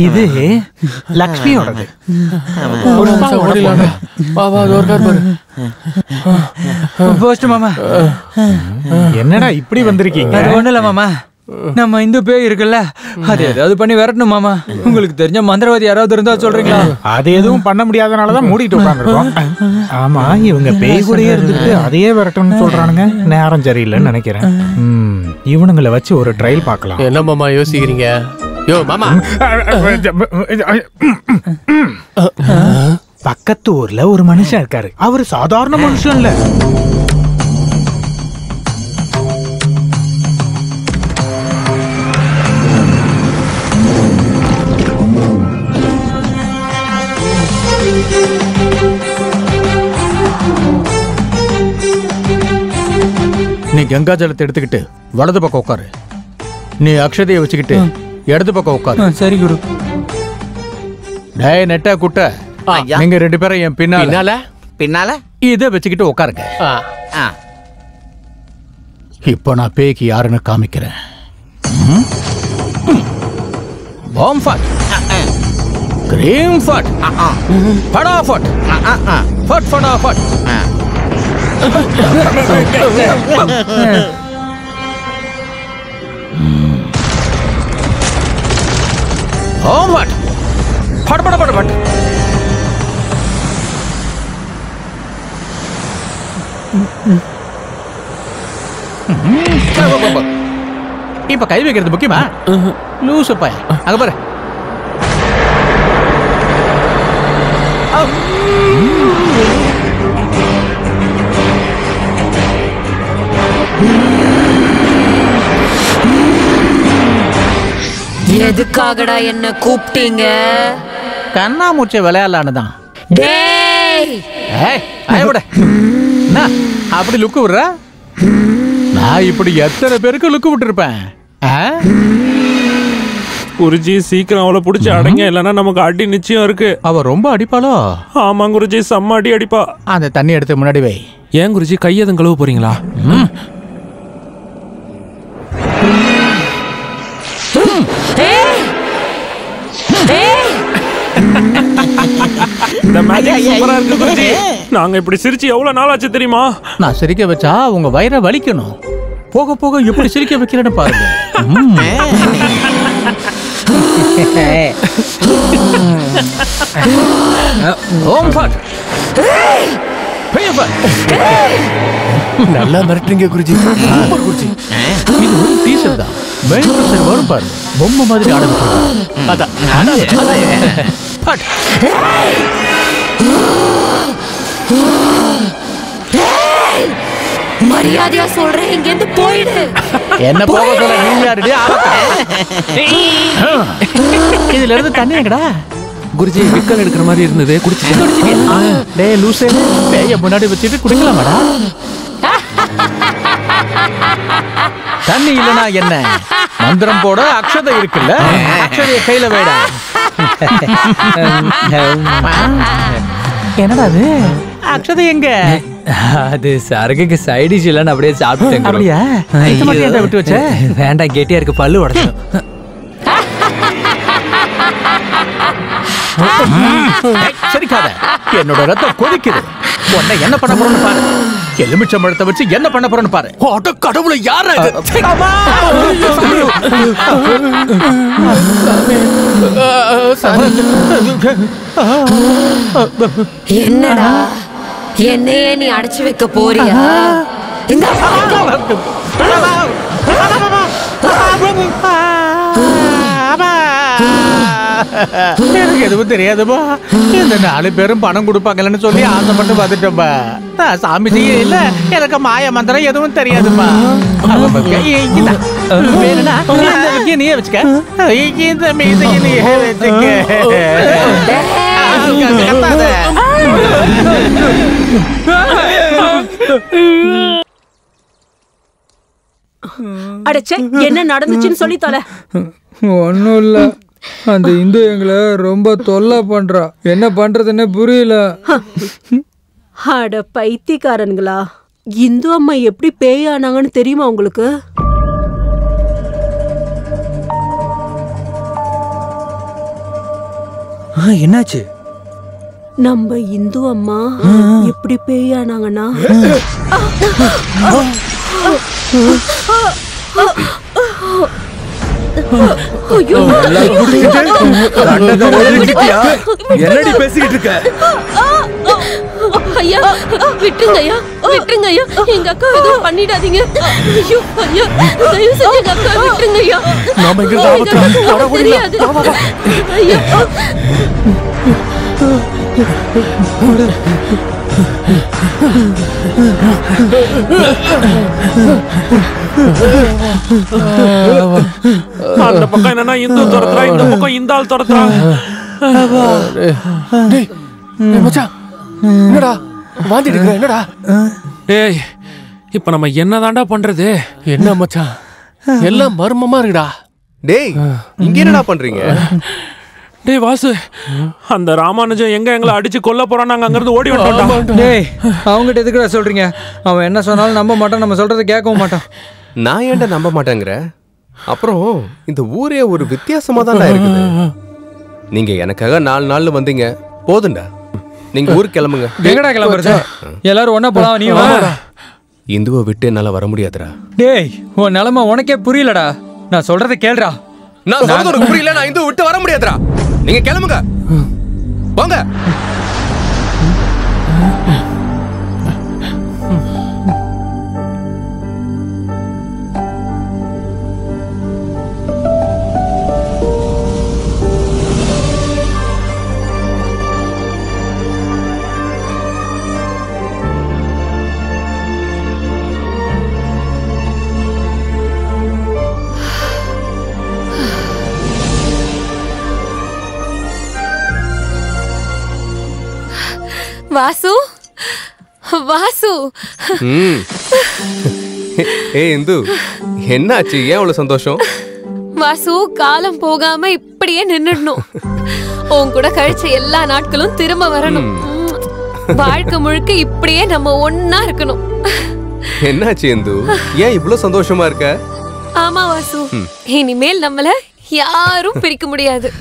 இது லக்ஷ்மியோடது. மாமா என்னடா இப்படி வந்திருக்கீங்க? ஒண்ணு இல்ல மாமா, நம்ம இந்த பேய் இருக்குல்ல, அது ஏதாவது பண்ணி விரட்டணும் மாமா. உங்களுக்கு தெரிஞ்ச மந்திரவாதி யாராவது இருந்தா சொல்றீங்களா? அது எதுவும் பண்ண முடியாதனாலதான் மூடிட்டு உட்காந்துருக்கோம். ஆமா, இவங்க பேய் கூடயே இருந்துட்டு அதையே விரட்டணும்னு சொல்றானுங்க. நேரம் சரியில்லைன்னு நினைக்கிறேன். இவனுங்களை வச்சு ஒரு ட்ரையல் பார்க்கலாம். என்ன மாமா யோசிக்கிறீங்க? யோ மாமா, பக்கத்து ஊர்ல ஒரு மனுஷன் இருக்காரு. அவரு சாதாரண மனுஷன் இல்ல. நீ கங்கா ஜலத்தை எடுத்துக்கிட்டு வலது பக்கம் உட்காரு. நீ அக்ஷதையை வச்சுக்கிட்டு இடது பக்கம் உட்காரு. சரி குரு. டேய் நெட்டா குட்ட, நீங்க ரெண்டு பேரும் என் பின்னால பின்னால இதை வச்சுக்கிட்டு உட்காருங்க. இப்போ நான் பேய்க்கு யாருன்னு காமிக்கிறேன். பாம் ஃபட், கிரீம் ஃபட், ஃபடாஃபட், ஃபட் ஃபடாஃபட். ஓம் ஃபட், ஃபட் ஃபட் ஃபட் ஃபட். இப்ப கை வைக்கிறது முக்கியமா? லூசு பையன், அங்க பாரு. எதுக்காகடா என்ன கூப்பிட்டீங்க? கண்ணாமூச்சை விளையாடலான்னுதான். அப்படி லுக்கு விடுற? நான் இப்படி எத்தனை பேருக்கு லுக்கு விட்டுருப்பேன். குருஜி சீக்கிரம் அவளை பிடிச்சி அடங்க, இல்லைன்னா நமக்கு அடி நிச்சயம் இருக்கு. அவ ரொம்ப அடிப்பாளோ? ஆமா குருஜி, செம்ம அடி அடிப்பா. அந்த தண்ணி எடுத்து முன்னாடி வை. ஏன் குருஜி கை எதுவும் கழுவ போறீங்களா? இந்த மேஜிக் சூப்பரா இருக்கு குருஜி. நாங்க இப்படி சிரிச்சு எவ்வளவு நாள் ஆச்சு தெரியுமா? நான் சிரிக்க வச்சா உங்க வயிறை வலிக்கணும். போக போக எப்படி சிரிக்க வைக்கிறேன்னு பாருங்க. ஓம் ஃபட், நல்லா மிரட்டுறீங்க குருஜி. சூப்பர் குருஜி. இது ஒரு டீசர் தான். மெயின் வரும் பாரு, பொம்மை மாதிரி ஆரம்பிச்சு. மரியாதையா சொல்றேன், இங்க இருந்து போயிடு. என்ன போக சொல்ல? நீங்க இதுல இருந்து தண்ணி எங்கடா? குருஜி விக்கல் எடுக்கிற மாதிரி இருந்தது, குடிச்சு. டேய் லூசே, பேய முன்னாடி வச்சுட்டு குடிக்கலாமாடா? தண்ணி இல்லனா என்ன? மந்திரம் போட அக்ஷதை இருக்குல்ல, அக்ஷதைய கையில வைடா. என்னடா அது? அக்ஷதை எங்க? அது சரகுக்கு சைடிஷ் இல்லன்னு அப்படியே சாப்பிட்டேன். அப்படியா? விட்டு வச்ச வேண்டாம், கெட்டியா இருக்கு, பல்லு உடைச்சிடும். சரிக்காத, என்னோட ரத்தம் கொதிக்குது. உன்னை என்ன பண்ண போறேன்னு பாரு. எலுமிச்சம்பழத்தை வச்சு என்ன பண்ண போறேன்னு பாரு. அட கடவுளே, யாரா இது? என்னடா, என்னையே நீ அடைச்சு வைக்க போறியா? இந்த எனக்கு எதுவும் தெரியாதுப்பா. இந்த 4 பேரும் பணம் கொடுப்பாங்கன்னு சொல்லி ஆசைப்பட்டு பார்த்துட்டோம்பா. நான் சாமி செய்ய இல்ல, எனக்கு மாய மந்திரம் எதுவும் தெரியாதுப்பா. நீயே வச்சுக்க, இந்த மீசைய நீயே வச்சுக்க. அடச்சே, என்ன நடந்துச்சுன்னு சொல்லி தொலை. ஒன்னும் இல்ல, அந்த இந்து எங்களை ரொம்ப தொல்லை பண்றா. என்ன பண்றதுன்னு புரியல. அட பைத்தியக்காரன்களா, இந்து அம்மா எப்படி பேயானாங்கன்னு தெரியுமா உங்களுக்கு? என்னாச்சு? நம்ம இந்து அம்மா எப்படி பேயானாங்கன்னா என்னடி பேசிக்கிட்டு இருக்க? ஐயா விட்டுருங்க ஐயா, விட்டுருங்க ஐயா, எங்க அக்கா எதுவும் பண்ணிடாதீங்க. ஐயோ ஐயா, தயவு செஞ்சு எங்க அக்கா விட்டுருங்க ஐயா. நாம இங்க தெரியாது ஐயா. அந்த பக்கம் என்னன்னா இந்து துரத்துறா, இந்த பக்கம் இந்த ஆள் துரத்துறா. மச்சான் என்னடா வாந்தி எடுக்கிற? என்னடா? ஏய், இப்ப நம்ம என்னதான்டா பண்றது? என்ன மச்சான் எல்லாம் மர்மமா இருக்குடா. டேய் இங்க என்னடா பண்றீங்க? டேய் வாசு, அந்த ராமானுஜம் எங்க எங்களை அடிச்சு கொல்ல போறான், நாங்க அங்க இருந்து ஓடி வந்துட்டோம். டேய் அவங்ககிட்ட எதுக்குடா சொல்றீங்க? அவன் என்ன சொன்னாலும் நம்ப மாட்டான், நம்ம சொல்றதை கேட்கவும் மாட்டான். நான் ஏன்டா நம்ப மாட்டேங்கிற? அப்புறம் இந்த ஊரே ஒரு வித்தியாசமா தான் இருக்குது. நீங்க எனக்காக 4 நாள்ல வந்தீங்க, போதுண்டா. நீங்க ஊருக்கு கிளம்புங்க. எங்கடா கிளம்புறது? எல்லாரும் ஒன்னா போலாம், நீ வா. இந்துவை விட்டு என்னால வர முடியாதுடா. டேய் உன் நிலைமை உனக்கே புரியலடா, நான் சொல்றதை கேளுடா. நான் சொல்றது உனக்கு புரியல, நான் இந்துவை விட்டு வர முடியாதுடா. நீங்க கிளம்புங்க, போங்க. வாசு, வாசு. ஏய் இந்து, என்னாச்சு? ஏன் அவ்வளவு சந்தோஷம்? வாசு, காலம் போகாம இப்படியே நின்னுடணும். உன் கூட கழிச்ச எல்லா நாட்களும் திரும்ப வரணும். வாழ்க்கை முழுக்க இப்படியே நம்ம ஒன்னா இருக்கணும். என்னாச்சு இந்து, ஏன் இவ்வளவு சந்தோஷமா இருக்க? ஆமா வாசு, இனிமேல் நம்மள யாரும் பிரிக்க முடியாது.